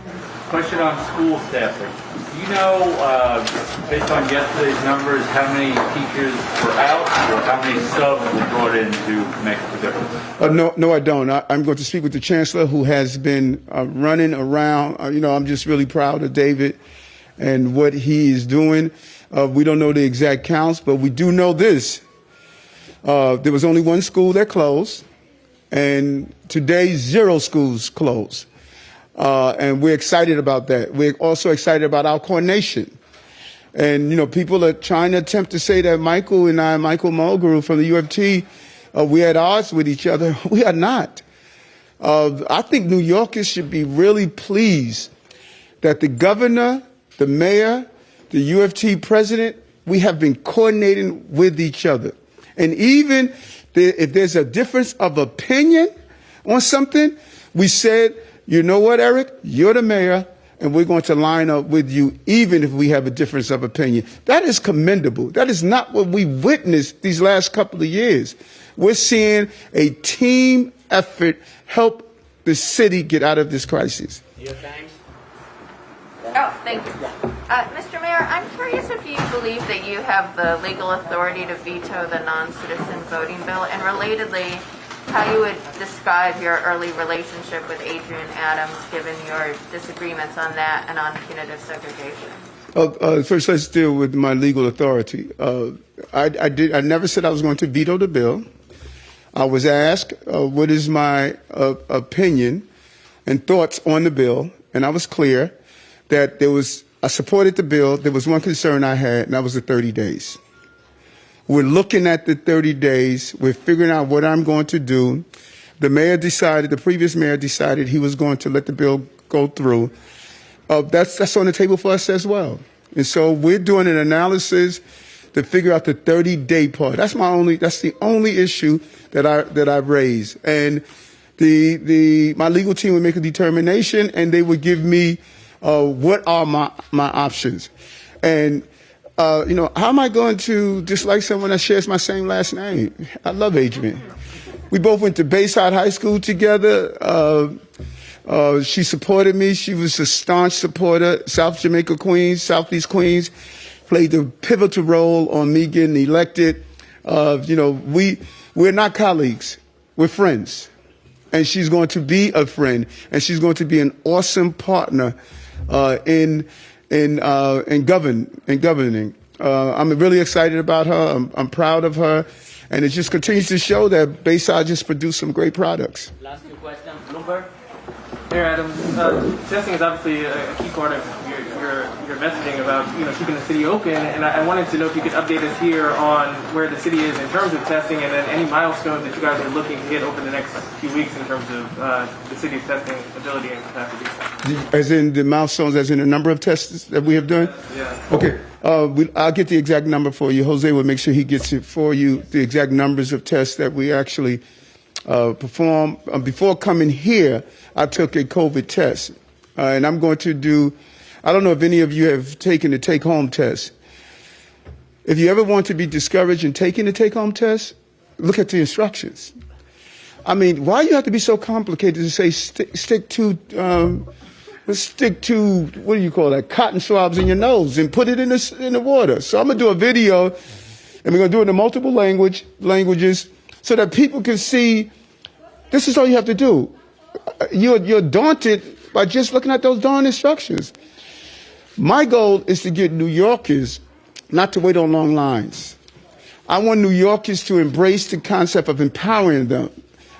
Question on school staffing. Do you know, based on yesterday's numbers, how many teachers were out or how many subs were brought in to make the difference? No, I don't. I'm going to speak with the chancellor, who has been running around. I'm just really proud of David and what he is doing. We don't know the exact counts, but we do know this. There was only one school that closed, and today 0 schools closed. And we're excited about that. We're also excited about our coordination. And, people are trying to attempt to say that Michael and I, Michael Mulgrew from the UFT, we're at odds with each other. We are not. I think New Yorkers should be really pleased that the governor, the mayor, the UFT president, we have been coordinating with each other. And even if there's a difference of opinion on something, we said, you know what, Eric, you're the mayor, and we're going to line up with you even if we have a difference of opinion. That is commendable. That is not what we witnessed these last couple of years. We're seeing a team effort help the city get out of this crisis. Your times. Oh, thank you. Mr. Mayor, I'm curious if you believe that you have the legal authority to veto the non-citizen voting bill, and relatedly, how you would describe your early relationship with Adrian Adams, given your disagreements on that and on punitive segregation. First, let's deal with my legal authority. I never said I was going to veto the bill. I was asked what is my opinion and thoughts on the bill, and I was clear that I supported the bill. There was one concern I had, and that was the 30 days. We're looking at the 30 days. We're figuring out what I'm going to do. The previous mayor decided he was going to let the bill go through. That's on the table for us as well. And so we're doing an analysis to figure out the 30-day part. That's the only issue that I've raised. And my legal team would make a determination, and they would give me what are my options. And how am I going to dislike someone that shares my same last name? I love Adrian. We both went to Bayside High School together. She supported me. She was a staunch supporter. South Jamaica Queens, Southeast Queens, played a pivotal role on me getting elected. We're not colleagues. We're friends. And she's going to be a friend, and she's going to be an awesome partner in governing. I'm really excited about her. I'm proud of her, and it just continues to show that Bayside just produced some great products. Last two questions, Bloomberg. Mayor Adams, testing is obviously a key part of your messaging about keeping the city open, and I wanted to know if you could update us here on where the city is in terms of testing, and then any milestones that you guys are looking to hit over the next few weeks in terms of the city's testing ability and capacity. As in the milestones, as in the number of tests that we have done? Yeah. Okay. I'll get the exact number for you. Jose will make sure he gets it for you, the exact numbers of tests that we actually perform. Before coming here, I took a COVID test, and I'm going to do, I don't know if any of you have taken the take-home test. If you ever want to be discouraged in taking the take-home test, look at the instructions. I mean, why you have to be so complicated to say stick to what do you call that, cotton swabs in your nose and put it in the water. So I'm going to do a video, and we're going to do it in multiple languages so that people can see this is all you have to do. You're daunted by just looking at those darn instructions. My goal is to get New Yorkers not to wait on long lines. I want New Yorkers to embrace the concept of empowering them,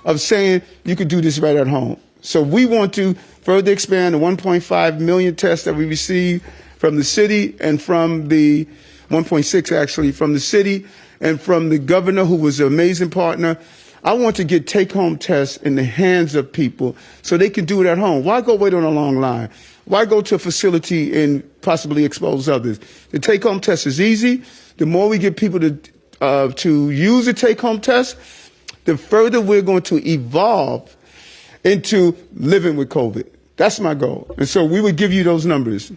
of saying you can do this right at home. So we want to further expand the 1.5 million tests that we receive from the city and from the 1.6 actually from the city and from the governor, who was an amazing partner. I want to get take-home tests in the hands of people so they can do it at home. Why go wait on a long line? Why go to a facility and possibly expose others? The take-home test is easy. The more we get people to use the take-home test, the further we're going to evolve into living with COVID. That's my goal. And so we would give you those numbers.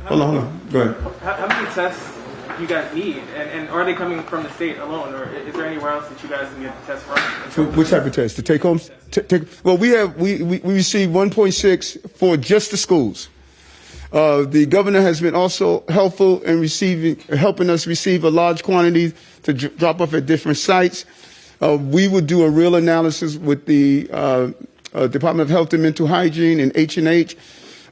Hold on. Go ahead. How many tests do you guys need? And are they coming from the state alone, or is there anywhere else that you guys can get tests from? Which type of test? The take-homes? Well, we received 1.6 for just the schools. The governor has been also helpful in helping us receive a large quantity to drop off at different sites. We would do a real analysis with the Department of Health and Mental Hygiene and H&H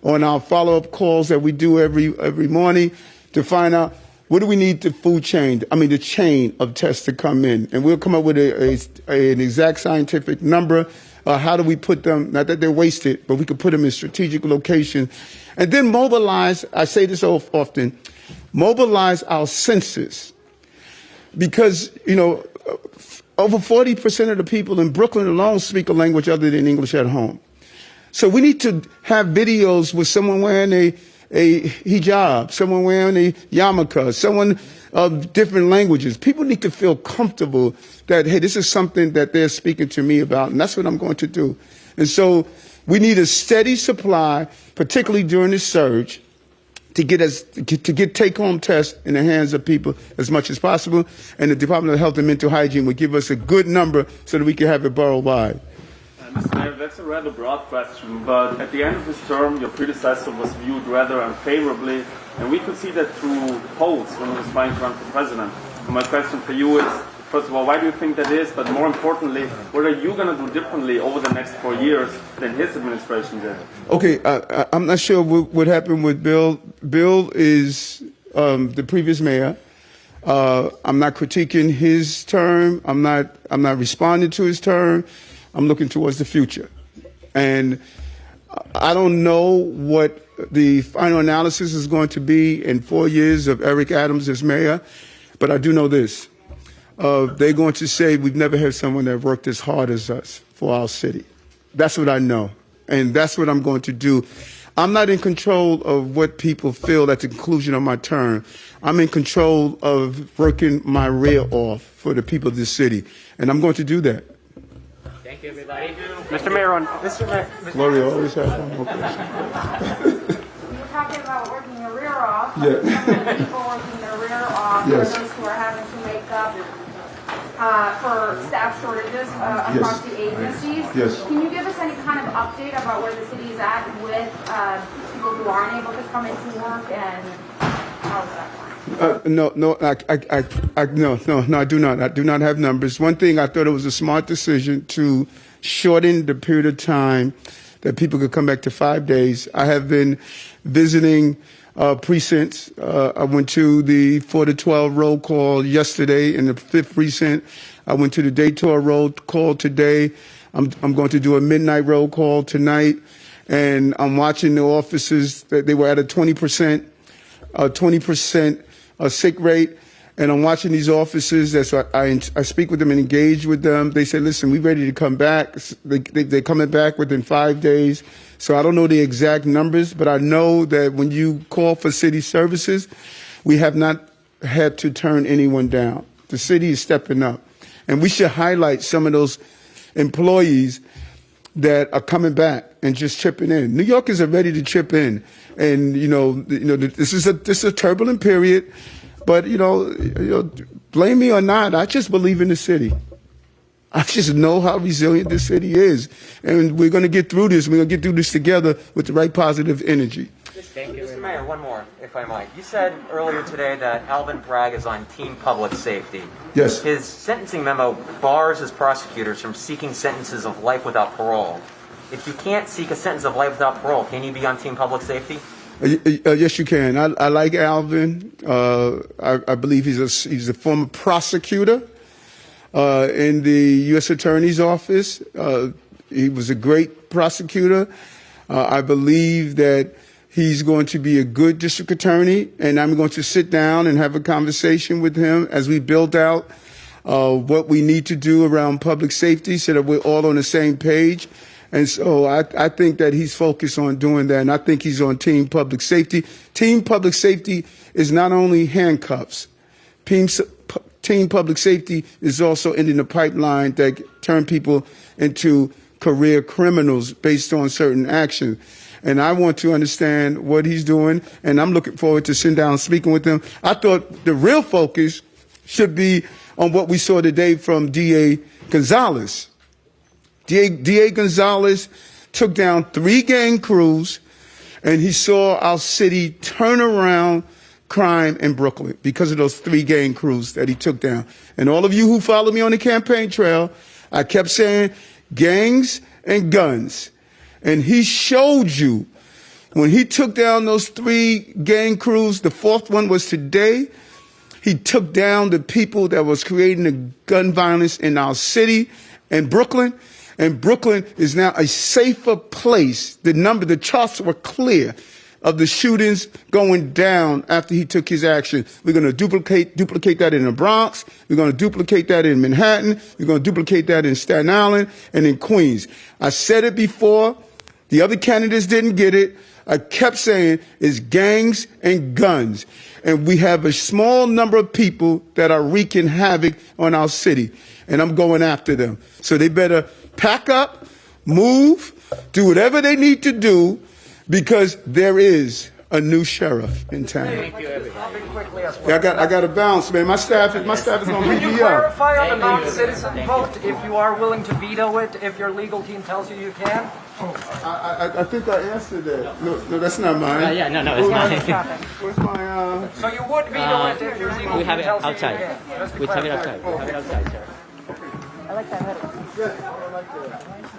on our follow-up calls that we do every morning to find out what do we need the chain of tests to come in. And we'll come up with an exact scientific number. How do we put them, not that they're wasted, but we could put them in strategic locations. And then mobilize, I say this so often, mobilize our senses. Because, over 40% of the people in Brooklyn alone speak a language other than English at home. So we need to have videos with someone wearing a hijab, someone wearing a yarmulke, someone of different languages. People need to feel comfortable that, hey, this is something that they're speaking to me about, and that's what I'm going to do. And so we need a steady supply, particularly during this surge, to get take-home tests in the hands of people as much as possible, and the Department of Health and Mental Hygiene would give us a good number so that we can have it borough-wide. Mr. Mayor, that's a rather broad question, but at the end of his term, your predecessor was viewed rather unfavorably, and we could see that through polls when he was trying to run for president. And my question for you is, first of all, why do you think that is? But more importantly, what are you going to do differently over the next 4 years than his administration did? Okay, I'm not sure what happened with Bill. Bill is the previous mayor. I'm not critiquing his term. I'm not responding to his term. I'm looking towards the future. And I don't know what the final analysis is going to be in 4 years of Eric Adams as mayor, but I do know this. They're going to say we've never had someone that worked as hard as us for our city. That's what I know. And that's what I'm going to do. I'm not in control of what people feel at the conclusion of my term. I'm in control of working my rear off for the people of this city. And I'm going to do that. Thank you, everybody. Mr. Mayor, Mr. Mayor. Gloria always has one more You're talking about working your rear off. Yes. Some of the people working their rear off Yes. are those who are having to make up for staff shortages across the agencies. Yes. Can you give us any kind of update about where the city is at with people who aren't able to come into work, and how is that going? No, I do not. I do not have numbers. One thing, I thought it was a smart decision to shorten the period of time that people could come back to 5 days. I have been visiting precincts. I went to the 4 to 12 roll call yesterday in the 5th precinct. I went to the Dayton roll call today. I'm going to do a midnight roll call tonight, and I'm watching the offices. They were at a 20% sick rate, and I'm watching these offices. That's why I speak with them and engage with them. They say, listen, we're ready to come back. They're coming back within 5 days. So I don't know the exact numbers, but I know that when you call for city services, we have not had to turn anyone down. The city is stepping up. And we should highlight some of those employees that are coming back and just chipping in. New Yorkers are ready to chip in. And, this is a turbulent period. But, blame me or not, I just believe in the city. I just know how resilient this city is. And we're going to get through this. We're going to get through this together with the right positive energy. Thank you. Mr. Mayor, one more, if I might. You said earlier today that Alvin Bragg is on Team Public Safety. Yes. His sentencing memo bars his prosecutors from seeking sentences of life without parole. If you can't seek a sentence of life without parole, can you be on Team Public Safety? Yes, you can. I like Alvin. I believe he's a former prosecutor in the U.S. Attorney's Office. He was a great prosecutor. I believe that he's going to be a good district attorney, and I'm going to sit down and have a conversation with him as we build out what we need to do around public safety so that we're all on the same page. And so I think that he's focused on doing that, and I think he's on Team Public Safety. Team Public Safety is not only handcuffs. Team Public Safety is also in the pipeline that turn people into career criminals based on certain actions. And I want to understand what he's doing, and I'm looking forward to sitting down and speaking with him. I thought the real focus should be on what we saw today from D.A. Gonzalez. D.A. Gonzalez took down 3 gang crews, and he saw our city turn around crime in Brooklyn because of those 3 gang crews that he took down. And all of you who follow me on the campaign trail, I kept saying gangs and guns. And he showed you when he took down those 3 gang crews, the 4th one was today. He took down the people that was creating the gun violence in our city and Brooklyn. And Brooklyn is now a safer place. The charts were clear of the shootings going down after he took his action. We're going to duplicate that in the Bronx. We're going to duplicate that in Manhattan. We're going to duplicate that in Staten Island and in Queens. I said it before. The other candidates didn't get it. I kept saying it's gangs and guns. And we have a small number of people that are wreaking havoc on our city. And I'm going after them. So they better pack up, move, do whatever they need to do, because there is a new sheriff in town. Thank you, everybody. Yeah, I got to bounce, man. My staff is going to Can beat you me up. clarify on the Thank you. non-citizen vote if you are willing to veto it if your legal team tells you you can? I think I answered that. No, that's not mine. Yeah, no, it's not. Where's my So you would veto it if your legal We team have it tells you you outside. can? Just to We have it clarify. outside. We have it outside, sir. I like that heading. Yeah, I like that.